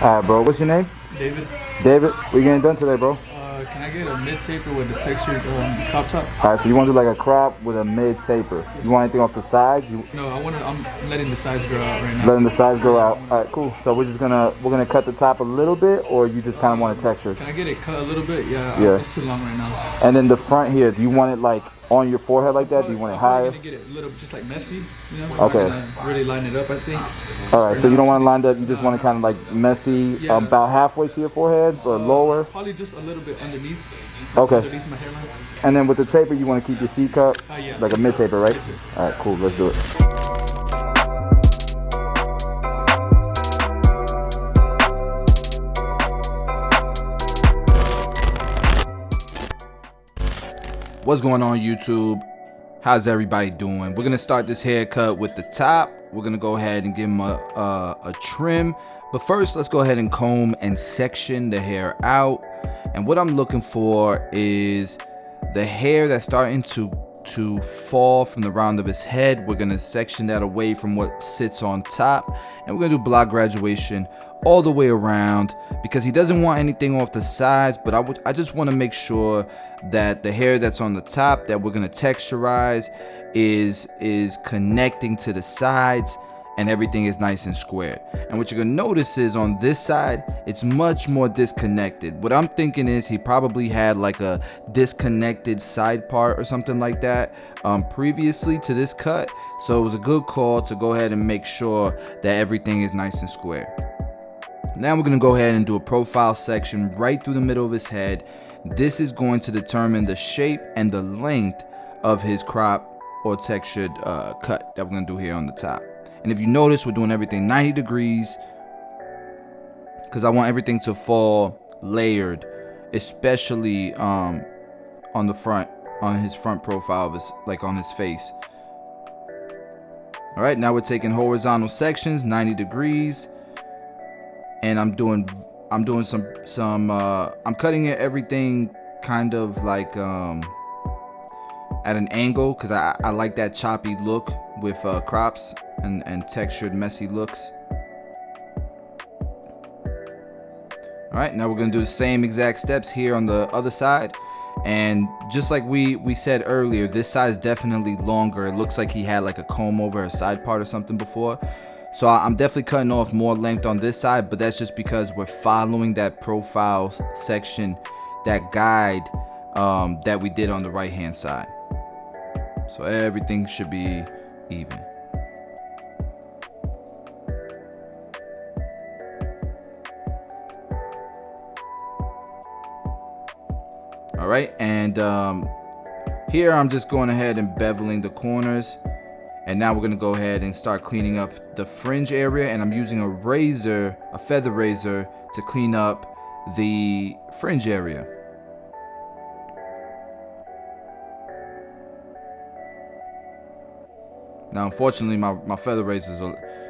Alright, bro. What's your name? David, David. What you getting done today, bro? can I get a mid taper with the textured crop top? Alright, so you want to do like a crop with a mid taper. You want anything off the sides? You No, I'm letting the sides grow out right now. letting the sides go out. Alright, cool. So we're gonna cut the top a little bit, or you just kind of want a texture? Can I get it cut a little bit? Yeah, Yeah. it's too long right now. And then the front here, do you want it like on your forehead like that? Do you want it I'm higher? gonna get it a little just like messy, you know? Okay. I'm not gonna really line it up, I think. Alright, so you don't want it lined up. You just want it kind of like messy, Yeah. about halfway to your forehead or lower. Probably just a little bit underneath. Okay. Underneath my hairline. And then with the taper, you want to keep your C cut, Yeah. like a mid taper, right? Yes, sir. Alright, cool. Let's do it. What's going on, YouTube? How's everybody doing? We're gonna start this haircut with the top. We're gonna go ahead and give him a trim, but first let's go ahead and comb and section the hair out. And what I'm looking for is the hair that's starting to fall from the round of his head. We're gonna section that away from what sits on top, and we're gonna do block graduation all the way around because he doesn't want anything off the sides. But I just want to make sure that the hair that's on the top that we're gonna texturize is connecting to the sides and everything is nice and squared. And what you're gonna notice is on this side, it's much more disconnected. What I'm thinking is he probably had like a disconnected side part or something like that previously to this cut. So it was a good call to go ahead and make sure that everything is nice and square. Now we're gonna go ahead and do a profile section right through the middle of his head. This is going to determine the shape and the length of his crop or textured cut that we're gonna do here on the top. And if you notice, we're doing everything 90 degrees because I want everything to fall layered, especially on the front, on his front profile of his, like on his face. All right, now we're taking horizontal sections, 90 degrees, and I'm cutting everything kind of like at an angle because I like that choppy look with crops and textured messy looks. All right, now we're gonna do the same exact steps here on the other side. And just like we said earlier, this side is definitely longer. It looks like he had like a comb over a side part or something before. So I'm definitely cutting off more length on this side, but that's just because we're following that profile section, that guide that we did on the right hand side. So everything should be even. All right, and here I'm just going ahead and beveling the corners. And now we're gonna go ahead and start cleaning up the fringe area, and I'm using a razor, a feather razor, to clean up the fringe area. Now, unfortunately, my feather razors,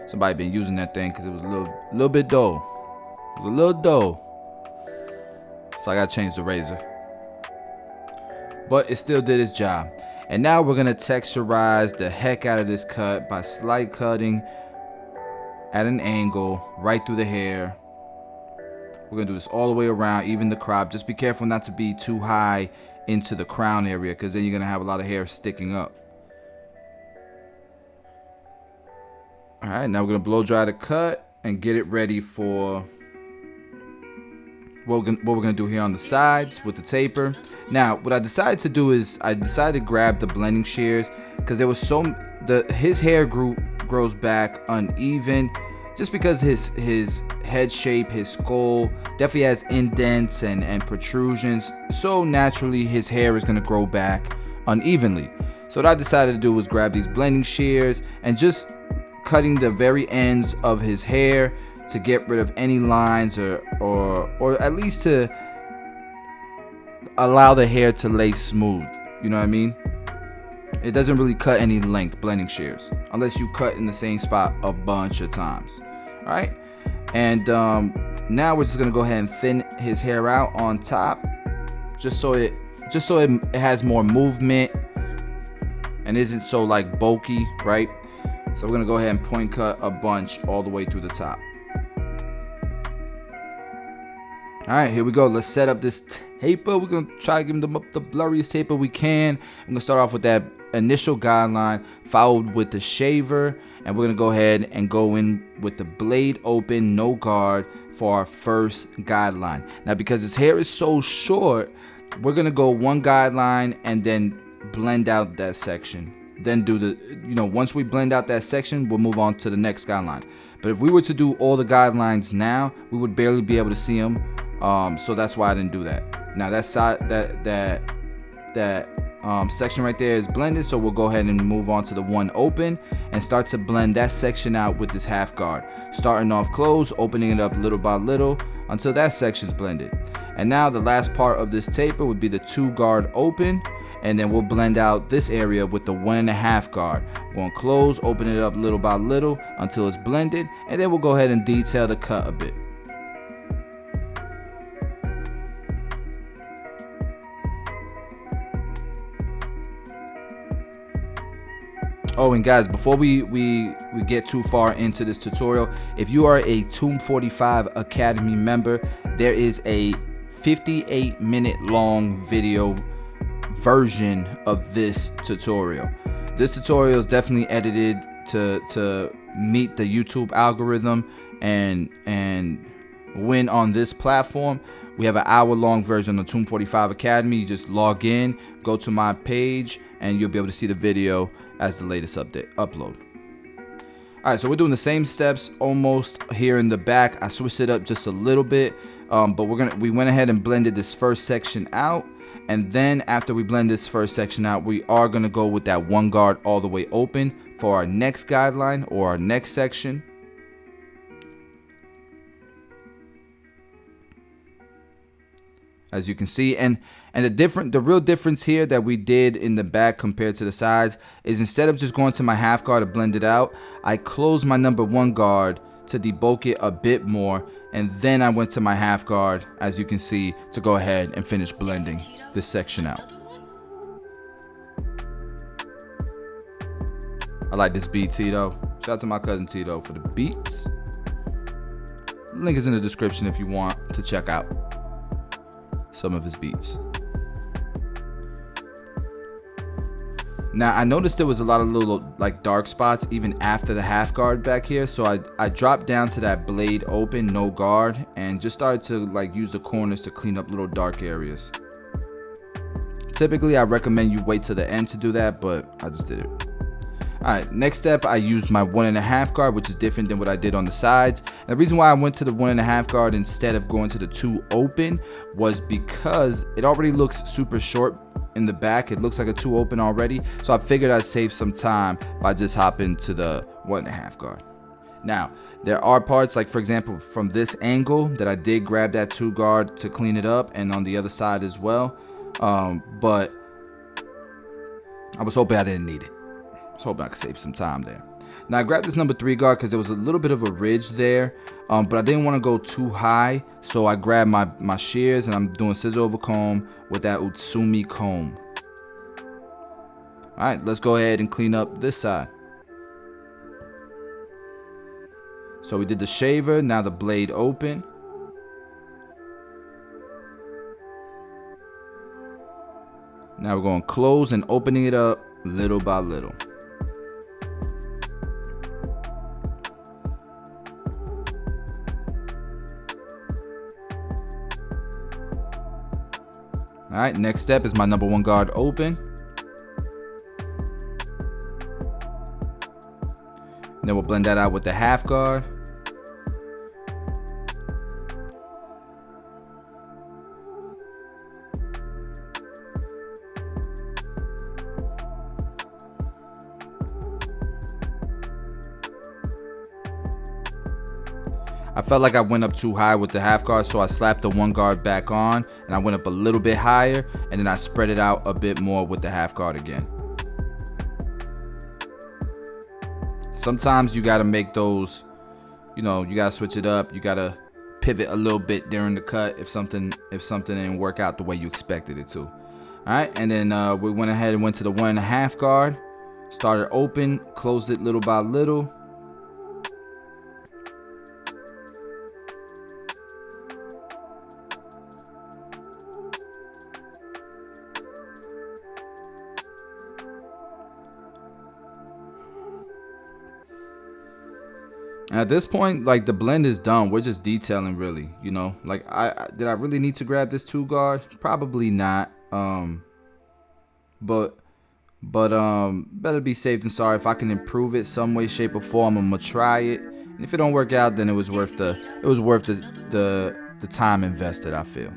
somebody been using that thing because it was a little bit dull. It was a little dull, so I gotta change the razor. But it still did its job. And now we're gonna texturize the heck out of this cut by slight cutting at an angle right through the hair. We're gonna do this all the way around, even the crop. Just be careful not to be too high into the crown area because then you're gonna have a lot of hair sticking up. All right, now we're gonna blow dry the cut and get it ready for what we're gonna do here on the sides with the taper. Now, what I decided to do is I decided to grab the blending shears because there was his hair grows back uneven, just because his head shape, his skull definitely has indents and protrusions. So naturally, his hair is gonna grow back unevenly. So what I decided to do was grab these blending shears and just cutting the very ends of his hair to get rid of any lines or at least to allow the hair to lay smooth. You know what I mean? It doesn't really cut any length, blending shears, unless you cut in the same spot a bunch of times. All right, and now we're just gonna go ahead and thin his hair out on top, just so it has more movement and isn't so like bulky, right? So we're gonna go ahead and point cut a bunch all the way through the top. All right, here we go. Let's set up this taper. We're gonna try to give them up the blurriest taper we can. I'm gonna start off with that initial guideline, followed with the shaver, and we're gonna go ahead and go in with the blade open, no guard for our first guideline. Now, because his hair is so short, we're gonna go one guideline and then blend out that section. Then do the, once we blend out that section, we'll move on to the next guideline. But if we were to do all the guidelines now, we would barely be able to see them. So that's why I didn't do that. Now that section right there is blended, so we'll go ahead and move on to the one open and start to blend that section out with this half guard, starting off close, opening it up little by little until that section's blended. And now the last part of this taper would be the 2 guard open, and then we'll blend out this area with the 1.5 guard. Going close, open it up little by little until it's blended, and then we'll go ahead and detail the cut a bit. Oh, and guys, before we get too far into this tutorial, if you are a Tomb 45 Academy member, there is a 58-minute long video version of this tutorial. This tutorial is definitely edited to meet the YouTube algorithm and win on this platform. We have an hour-long version of Tomb 45 Academy. You just log in, go to my page, and you'll be able to see the video as the latest upload. All right, so we're doing the same steps almost here in the back. I switched it up just a little bit, but we went ahead and blended this first section out, and then after we blend this first section out, we are gonna go with that 1 guard all the way open for our next guideline or our next section. As you can see, and the real difference here that we did in the back compared to the sides is, instead of just going to my half guard to blend it out, I closed my number 1 guard to debulk it a bit more, and then I went to my half guard, as you can see, to go ahead and finish blending this section out. I like this beat, Tito. Shout out to my cousin Tito for the beats. Link is in the description if you want to check out some of his beats. Now, I noticed there was a lot of little like dark spots even after the half guard back here, so I dropped down to that blade open, no guard, and just started to like use the corners to clean up little dark areas. Typically, I recommend you wait to the end to do that, but I just did it. Alright, next step, I used my 1.5 guard, which is different than what I did on the sides. And the reason why I went to the 1.5 guard instead of going to the 2 open was because it already looks super short in the back. It looks like a 2 open already, so I figured I'd save some time by just hopping to the 1.5 guard. Now, there are parts, like for example from this angle, that I did grab that 2 guard to clean it up, and on the other side as well, but I was hoping I didn't need it. I was hoping I could save some time there. Now, I grabbed this number 3 guard because there was a little bit of a ridge there, but I didn't want to go too high, so I grabbed my shears, and I'm doing scissor over comb with that Utsumi comb. Alright, let's go ahead and clean up this side. So we did the shaver, now the blade open. Now we're going to close and opening it up little by little. Alright, next step is my number 1 guard open. And then we'll blend that out with the half guard. I felt like I went up too high with the half guard, so I slapped the 1 guard back on, and I went up a little bit higher, and then I spread it out a bit more with the half guard again. Sometimes you gotta make those, you gotta switch it up. You gotta pivot a little bit during the cut if something didn't work out the way you expected it to. All right, and then we went ahead and went to the 1.5 guard, started open, closed it little by little. And at this point, like, the blend is done. We're just detailing, really, you know. Like, did I really need to grab this 2 guard? Probably not. But better be safe than sorry. If I can improve it some way, shape, or form, I'm gonna try it. And if it don't work out, then it was worth the time invested, I feel.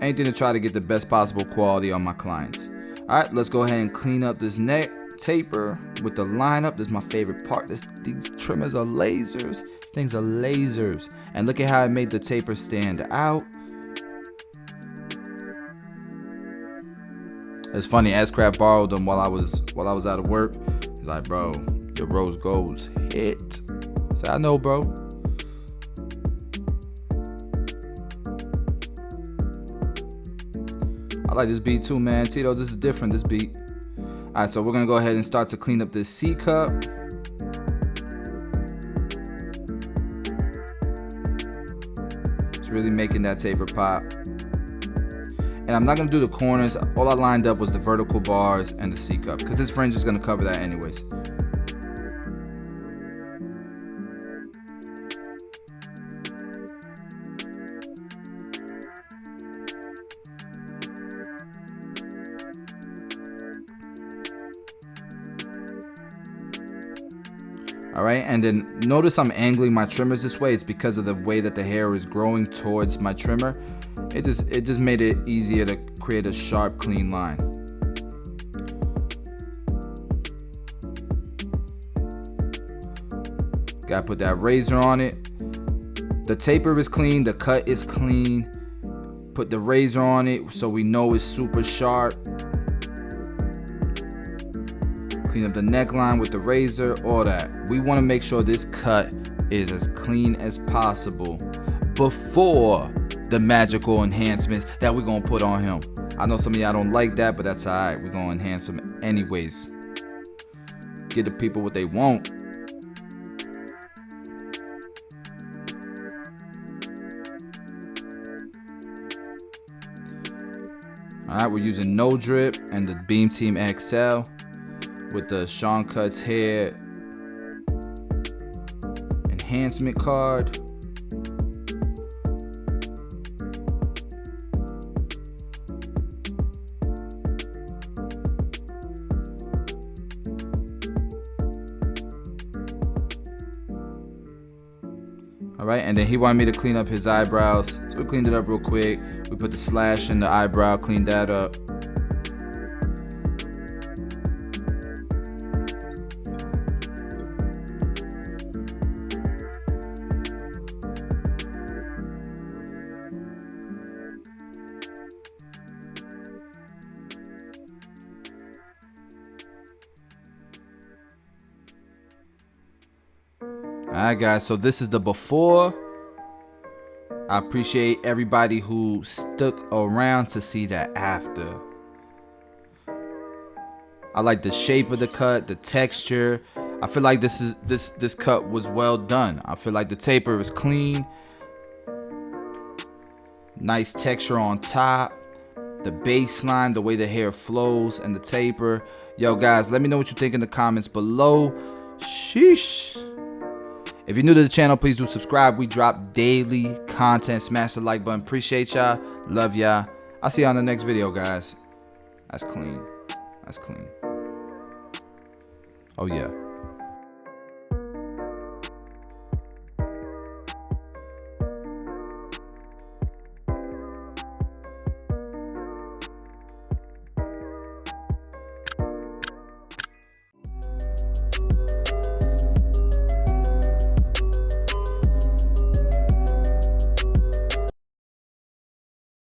Anything to try to get the best possible quality on my clients. All right, let's go ahead and clean up this neck taper with the lineup. This is my favorite part. These trimmers are lasers. These things are lasers. And look at how it made the taper stand out. It's funny, S-Craft borrowed them while I was out of work. He's like, bro, your rose gold's hit. I said, I know, bro. I like this beat too, man. Tito, this is different, this beat. All right, so we're gonna go ahead and start to clean up this C cup. It's really making that taper pop. And I'm not gonna do the corners. All I lined up was the vertical bars and the C cup, because this fringe is gonna cover that anyways. All right, and then notice I'm angling my trimmers this way. It's because of the way that the hair is growing towards my trimmer. It just made it easier to create a sharp, clean line. Gotta put that razor on it. The taper is clean, the cut is clean. Put the razor on it so we know it's super sharp. Clean up the neckline with the razor, all that. We want to make sure this cut is as clean as possible before the magical enhancements that we're gonna put on him. I know some of y'all don't like that, but that's alright. We're gonna enhance him anyways. Give the people what they want. Alright, we're using No Drip and the Beam Team XL with the Sean Cuts Hair enhancement card. Alright, and then he wanted me to clean up his eyebrows, so we cleaned it up real quick. We put the slash in the eyebrow, cleaned that up. Alright guys, so this is the before. I appreciate everybody who stuck around to see that after. I like the shape of the cut, the texture. I feel like this cut was well done. I feel like the taper is clean. Nice texture on top. The baseline, the way the hair flows, and the taper. Yo guys, let me know what you think in the comments below. Sheesh. If you're new to the channel, please do subscribe. We drop daily content. Smash the like button. Appreciate y'all. Love y'all. I'll see you on the next video, guys. That's clean. That's clean. Oh, yeah.